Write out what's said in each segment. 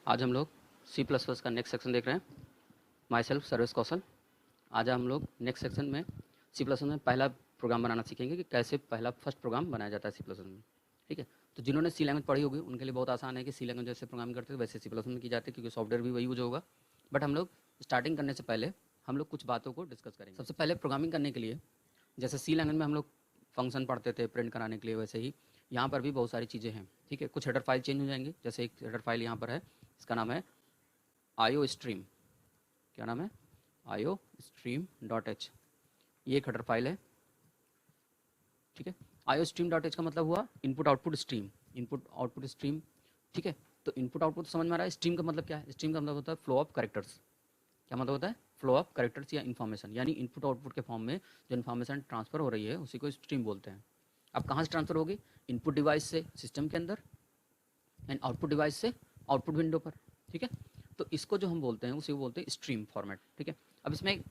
आज हम लोग सी प्लस प्लस का नेक्स्ट सेक्शन देख रहे हैं। माई सेल्फ सर्विस कौशल। आज हम लोग नेक्स्ट सेक्शन में सी प्लस में पहला प्रोग्राम बनाना सीखेंगे कि कैसे पहला फर्स्ट प्रोग्राम बनाया जाता है सी प्लस में। ठीक है, तो जिन्होंने सी लैंग्वेज पढ़ी होगी उनके लिए बहुत आसान है कि सी लैंग्वेज जैसे प्रोग्राम करते हैं वैसे सी प्लस में की जाती है, क्योंकि सॉफ्टवेयर भी वही यूज होगा। बट हम लोग स्टार्टिंग करने से पहले हम लोग कुछ बातों को डिस्कस करेंगे। सबसे पहले प्रोग्रामिंग करने के लिए जैसे सी लैंग्वेज में हम लोग फंक्शन पढ़ते थे प्रिंट कराने के लिए, वैसे ही यहाँ पर भी बहुत सारी चीज़ें हैं। ठीक है, कुछ हेडर फाइल चेंज हो जाएंगे। जैसे एक हेडर फाइल यहाँ पर है, इसका नाम है आयो स्ट्रीम। क्या नाम है? आयो स्ट्रीम डॉट एच। ये एक हेडर फाइल है। ठीक है, आयो स्ट्रीम डॉट एच का मतलब हुआ input output stream. Input output stream. ठीक है, तो इनपुट आउटपुट समझ में आ रहा है। स्ट्रीम का मतलब क्या है? स्ट्रीम का मतलब होता है फ्लो ऑफ कैरेक्टर्स। क्या मतलब होता है? फ्लो ऑफ कैरेक्टर्स या इन्फॉर्मेशन, यानी इनपुट आउटपुट के फॉर्म में जो इन्फॉर्मेशन ट्रांसफर हो रही है उसी को स्ट्रीम बोलते हैं। अब कहाँ से ट्रांसफर होगी? इनपुट डिवाइस से सिस्टम के अंदर, एंड आउटपुट डिवाइस से आउटपुट विंडो पर। ठीक है, तो इसको जो हम बोलते हैं उसी को बोलते हैं स्ट्रीम फॉर्मेट। ठीक है, अब इसमें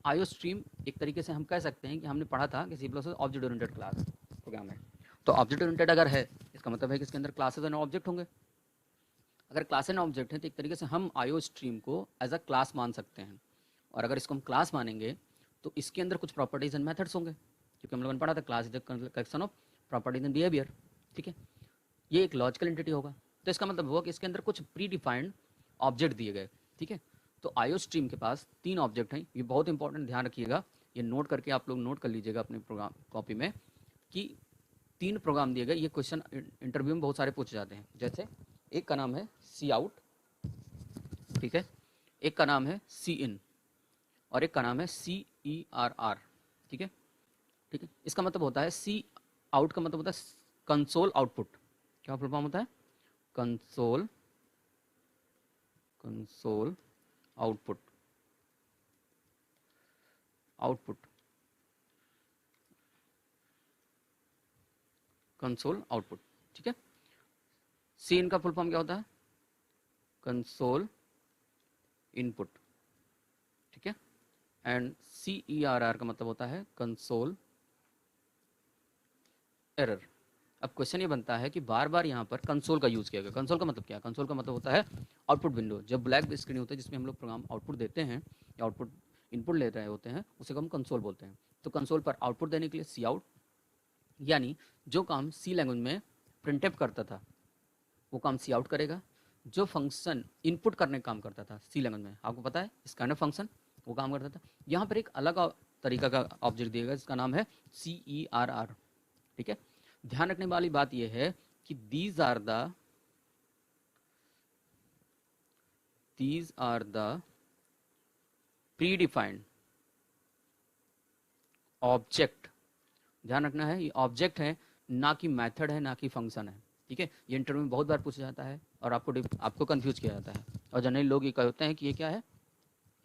आयो स्ट्रीम एक तरीके से हम कह सकते हैं कि हमने पढ़ा था कि C plus object oriented class program है। तो ऑब्जेक्ट ओरिएंटेड अगर है इसका मतलब है कि इसके अंदर क्लासेस एंड ऑब्जेक्ट होंगे। अगर क्लास एंड ऑब्जेक्ट है तो एक तरीके से हम आयो स्ट्रीम को एज अ क्लास मान सकते हैं। और अगर इसको हम क्लास मानेंगे तो इसके अंदर कुछ प्रॉपर्टीज एंड मेथड्स होंगे, क्योंकि हम लोगों ने पढ़ा था class is the collection of properties and behaviour. ठीक है, ये एक लॉजिकल एंटिटी होगा। तो इसका मतलब हुआ कि इसके अंदर कुछ प्री डिफाइंड ऑब्जेक्ट दिए गए। ठीक है, तो आयो स्ट्रीम के पास 3 ऑब्जेक्ट हैं। ये बहुत इंपॉर्टेंट, ध्यान रखिएगा, ये नोट करके आप लोग नोट कर लीजिएगा अपने प्रोग्राम कॉपी में कि 3 प्रोग्राम दिए गए। ये क्वेश्चन इंटरव्यू में बहुत सारे पूछे जाते हैं। जैसे एक का नाम है सी आउट, ठीक है, एक का नाम है सी इन, और एक का नाम है सी ई आर आर। ठीक है, ठीक है, इसका मतलब होता है सी आउट का मतलब होता है कंसोल आउटपुट। क्या फुल फॉर्म होता है? Console console output. Output console output. ठीक है, सी इन का फुल फॉर्म क्या होता है? Console input. ठीक है, and C E R R का मतलब होता है कंसोल एरर। अब क्वेश्चन ये बनता है कि बार बार यहाँ पर कंसोल का यूज़ किया गया। कंसोल का मतलब क्या? कंसोल का मतलब होता है आउटपुट विंडो। जब ब्लैक स्क्रीन होता है जिसमें हम लोग प्रोग्राम आउटपुट देते हैं या आउटपुट इनपुट ले रहे होते हैं उसे हम कंसोल बोलते हैं। तो कंसोल पर आउटपुट देने के लिए सी आउट, यानी जो काम सी लैंग्वेज में प्रिंटफ करता था वो काम सी आउट करेगा। जो फंक्शन इनपुट करने का काम करता था सी लैंग्वेज में, आपको पता है इस काइंड ऑफ फंक्शन वो काम करता था। यहाँ पर एक अलग तरीका का ऑब्जेक्ट दिएगा जिसका नाम है सी ई आर आर। ठीक है, ध्यान रखने वाली बात यह है कि these are the predefined object. ध्यान रखना है, ये ऑब्जेक्ट है, ना कि मेथड है, ना कि फंक्शन है। ठीक है, ये इंटरव्यू में बहुत बार पूछा जाता है और आपको कंफ्यूज किया जाता है, और जनरली लोग ये कहते हैं कि ये क्या है?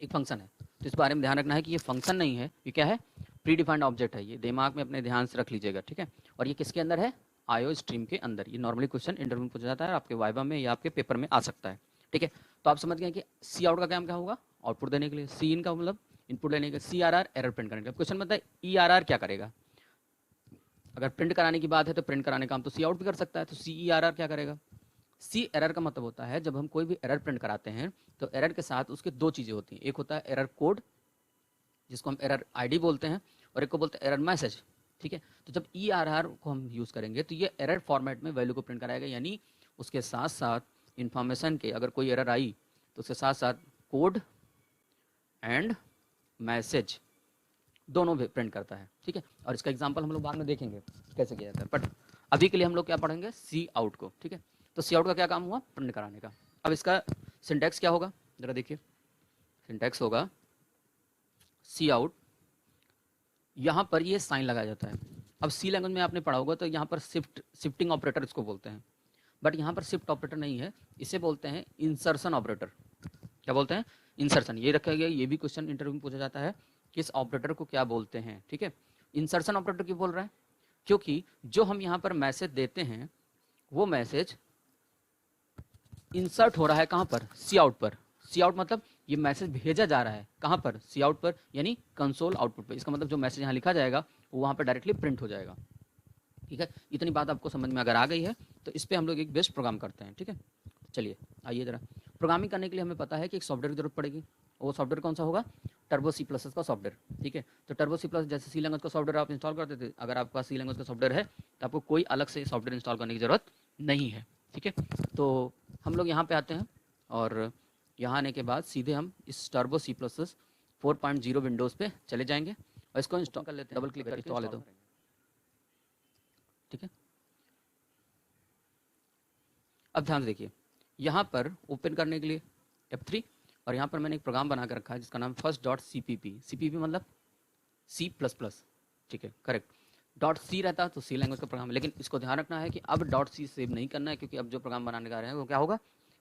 एक फंक्शन है। तो इस बारे में ध्यान रखना है कि ये फंक्शन नहीं है, ये क्या है? प्री डिफाइंड ऑब्जेक्ट है। ये दिमाग में अपने ध्यान से रख लीजिएगा। ठीक है, और ये किसके अंदर है? आयो स्ट्रीम के अंदर। ये नॉर्मली क्वेश्चन इंटरव्यू में पूछा जाता है, आपके वाइवा में या आपके पेपर में आ सकता है। ठीक है, तो आप समझ गए कि सी आउट का काम क्या होगा? आउटपुट देने के लिए। सी इन का मतलब इनपुट लेने के लिए। C R R error print करने के लिए। क्वेश्चन मतलब ई आर आर क्या करेगा? अगर प्रिंट कराने की बात है तो प्रिंट कराने का काम तो सी आउट भी कर सकता है, तो सी ई आर आर क्या करेगा? सी एरर का मतलब होता है जब हम कोई भी एरर प्रिंट कराते हैं तो एरर के साथ उसके 2 चीज़ें होती हैं। एक होता है एरर कोड जिसको हम एरर आईडी बोलते हैं, और एक को बोलते हैं एरर मैसेज। ठीक है, तो जब ई आर आर को हम यूज़ करेंगे तो ये एरर फॉर्मेट में वैल्यू को प्रिंट कराएगा, यानी उसके साथ साथ इन्फॉर्मेशन के अगर कोई एरर आई तो उसके साथ साथ कोड एंड मैसेज दोनों भी प्रिंट करता है। ठीक है, और इसका एग्जांपल हम लोग बाद में देखेंगे कैसे किया जाता है, बट अभी के लिए हम लोग क्या पढ़ेंगे? सी आउट को। ठीक है, तो सी आउट का क्या काम हुआ? प्रिंट कराने का। अब इसका सिंटैक्स क्या होगा जरा देखिए। सिंटैक्स होगा सी आउट, यहाँ पर ये साइन लगाया जाता है। अब सी लैंग्वेज में आपने पढ़ा होगा तो यहाँ पर शिफ्टिंग ऑपरेटर इसको बोलते हैं, बट यहाँ पर शिफ्ट ऑपरेटर नहीं है, इसे बोलते हैं इंसर्शन ऑपरेटर। क्या बोलते हैं? इंसर्शन। ये रखा गया, ये भी क्वेश्चन इंटरव्यू में पूछा जाता है कि इस ऑपरेटर को क्या बोलते हैं। ठीक है, इंसर्शन ऑपरेटर क्यों बोल रहा है? क्योंकि जो हम यहाँ पर मैसेज देते हैं वो मैसेज इंसर्ट हो रहा है कहाँ पर? सी आउट पर। सी आउट मतलब ये मैसेज भेजा जा रहा है कहाँ पर? सी आउट पर, यानी कंसोल आउटपुट पर। इसका मतलब जो मैसेज यहाँ लिखा जाएगा वो वहाँ पर डायरेक्टली प्रिंट हो जाएगा। ठीक है, इतनी बात आपको समझ में अगर आ गई है तो इस पर हम लोग एक बेस्ट प्रोग्राम करते हैं। ठीक है, चलिए आइए जरा प्रोग्रामिंग करने के लिए हमें पता है कि एक सॉफ्टवेयर की जरूरत पड़ेगी। वो सॉफ्टवेयर कौन सा होगा? टर्बो सी प्लस का सॉफ्टवेयर, ठीक है। तो टर्बो सी प्लस जैसे सी लैंग्वेज का सॉफ्टवेयर आप इंस्टॉल करते थे, अगर आपके पास सी लैंग्वेज का सॉफ्टवेयर है तो आपको कोई अलग से सॉफ्टवेयर इंस्टॉल करने की ज़रूरत नहीं है, ठीक है। तो हम लोग यहाँ पे आते हैं और यहाँ आने के बाद सीधे हम इस टर्बो सी प्लस 4.0 विंडोज़ पे चले जाएंगे और इसको इंस्टॉल कर लेते हैं। डबल क्लिक करके इंस्टॉल लेते हो, ठीक है। अब ध्यान से देखिए, यहाँ पर ओपन करने के लिए F3 और यहाँ पर मैंने एक प्रोग्राम बना कर रखा है जिसका नाम first.cpp। cpp मतलब C++, ठीक है, करेक्ट। .c रहता तो सी लैंग्वेज का प्रोग्राम है, लेकिन इसको ध्यान रखना है कि अब .c सेव नहीं करना है, क्योंकि अब जो प्रोग्राम बनाने का रहे हैं वो क्या होगा?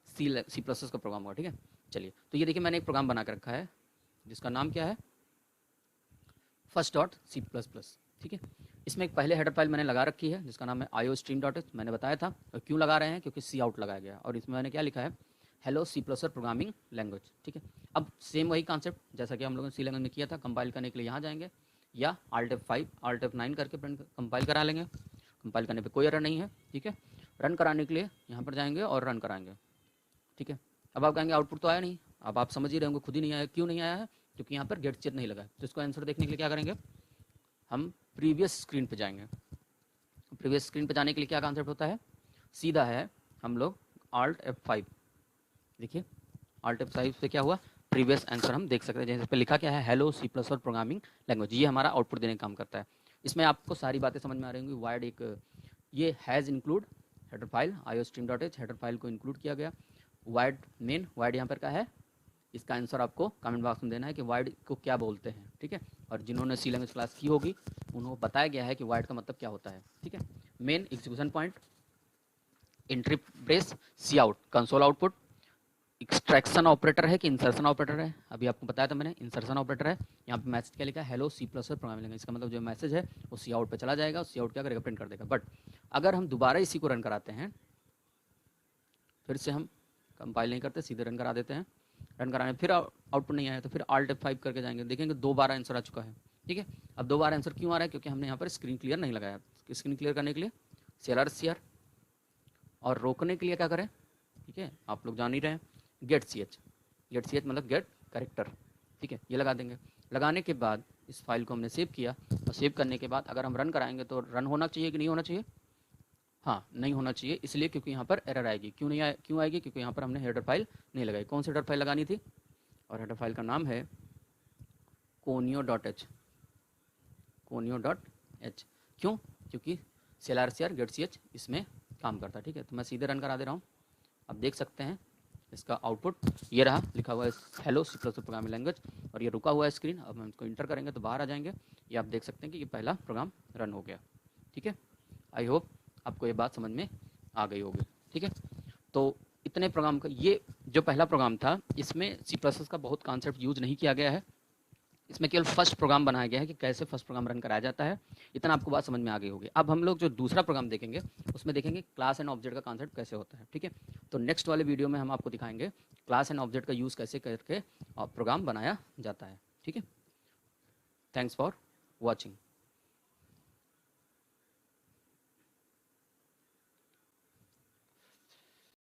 C++ का प्रोग्राम होगा, ठीक है। चलिए, तो ये देखिए मैंने एक प्रोग्राम बना कर रखा है जिसका नाम क्या है? first.c++, ठीक है। इसमें एक पहले हेडर फाइल मैंने लगा रखी है जिसका नाम है iostream.h। मैंने बताया था और क्यों लगा रहे हैं, क्योंकि सी आउट लगाया गया और इसमें मैंने क्या लिखा है? Hello C plus programming language, ठीक है। अब सेम वही कॉन्सेप्ट जैसा कि हम लोगों ने सी लैंग्वेज में किया था, कंपाइल करने के लिए यहाँ जाएंगे या Alt F5 Alt F9 करके कंपाइल करा लेंगे। कंपाइल करने पे कोई एरर नहीं है, ठीक है। रन कराने के लिए यहाँ पर जाएंगे और रन कराएंगे, ठीक है। अब आप कहेंगे आउटपुट तो आया नहीं, अब आप समझ ही रहे होंगे खुद ही नहीं आया। क्यों नहीं आया है? क्योंकि यहाँ पर गेट चेक नहीं लगा है। तो इसको आंसर देखने के लिए क्या करेंगे? हम प्रीवियस स्क्रीन पे जाएंगे। प्रीवियस स्क्रीन पे जाने के लिए क्या कॉन्सेप्ट होता है? सीधा है हम लोग Alt F5, देखिए Alt F5 से क्या हुआ? प्रीवियस आंसर हम देख सकते हैं। जैसे पे लिखा क्या है? हेलो सी प्लस और प्रोग्रामिंग लैंग्वेज। ये हमारा आउटपुट देने का काम करता है। इसमें आपको सारी बातें समझ में आ रही होंगी। वाइड एक ये has include header file iostream.h, header file को इंक्लूड किया गया। वाइड मेन, वाइड यहाँ पर क्या है? इसका आंसर आपको कमेंट बॉक्स में देना है कि वाइड को क्या बोलते हैं, ठीक है। और जिन्होंने सी लैंग्वेज क्लास की होगी उनको बताया गया है कि वाइड का मतलब क्या होता है, ठीक है। Main execution point, entry brace, C out console output, extraction operator है कि इंसर्शन ऑपरेटर है? अभी आपको बताया था मैंने, इंसर्शन ऑपरेटर है। यहाँ पे मैसेज क्या लिखा है? Hello C plus programming language. इसका मतलब जो मैसेज है वो सी आउट पे चला जाएगा, सी आउट क्या करेगा? प्रिंट कर देगा। बट अगर हम दोबारा इसी को रन कराते हैं, फिर से हम कंपाइल नहीं करते, सीधे रन करा देते हैं। रन कराने फिर आउटपुट नहीं आया तो फिर Alt F5 करके जाएंगे, देखेंगे 2 बार आंसर आ चुका है, ठीक है। अब 2 बार आंसर क्यों आ रहा है? क्योंकि हमने यहाँ पर स्क्रीन क्लियर नहीं लगाया। स्क्रीन क्लियर करने के लिए CLR और रोकने के लिए क्या करें? ठीक है, आप लोग जान ही रहे हैं, गेट सी एच मतलब गेट करेक्टर, ठीक है। ये लगा देंगे। लगाने के बाद इस फाइल को हमने सेव किया और सेव करने के बाद अगर हम रन कराएंगे तो रन होना चाहिए कि नहीं होना चाहिए? हाँ, नहीं होना चाहिए, इसलिए क्योंकि यहाँ पर एरर आएगी। क्यों आएगी? क्योंकि यहाँ पर हमने हेडर फाइल नहीं लगाई। कौन सी हेडर फाइल लगानी थी? और हेडर फाइल का नाम है conio.h। क्यों? क्योंकि CLR गेट सी एच इसमें काम करता है, ठीक है। तो मैं सीधे रन करा दे रहा हूँ। अब देख सकते हैं इसका आउटपुट ये रहा, लिखा हुआ है hello C plus programming language और ये रुका हुआ है स्क्रीन। अब हम इसको इंटर करेंगे तो बाहर आ जाएंगे। ये आप देख सकते हैं कि ये पहला प्रोग्राम रन हो गया, ठीक है। आई होप आपको ये बात समझ में आ गई होगी, ठीक है। तो इतने प्रोग्राम का ये जो पहला प्रोग्राम था, इसमें C++ का बहुत कॉन्सेप्ट यूज नहीं किया गया है। इसमें केवल फर्स्ट प्रोग्राम बनाया गया है कि कैसे फर्स्ट प्रोग्राम रन कराया जाता है। इतना आपको बात समझ में आ गई होगी। अब हम लोग जो दूसरा प्रोग्राम देखेंगे उसमें देखेंगे क्लास एंड ऑब्जेक्ट का कॉन्सेप्ट कैसे होता है, ठीक है। तो नेक्स्ट वाले वीडियो में हम आपको दिखाएंगे क्लास एंड ऑब्जेक्ट का यूज़ कैसे करके प्रोग्राम बनाया जाता है, ठीक है। Thanks for watching.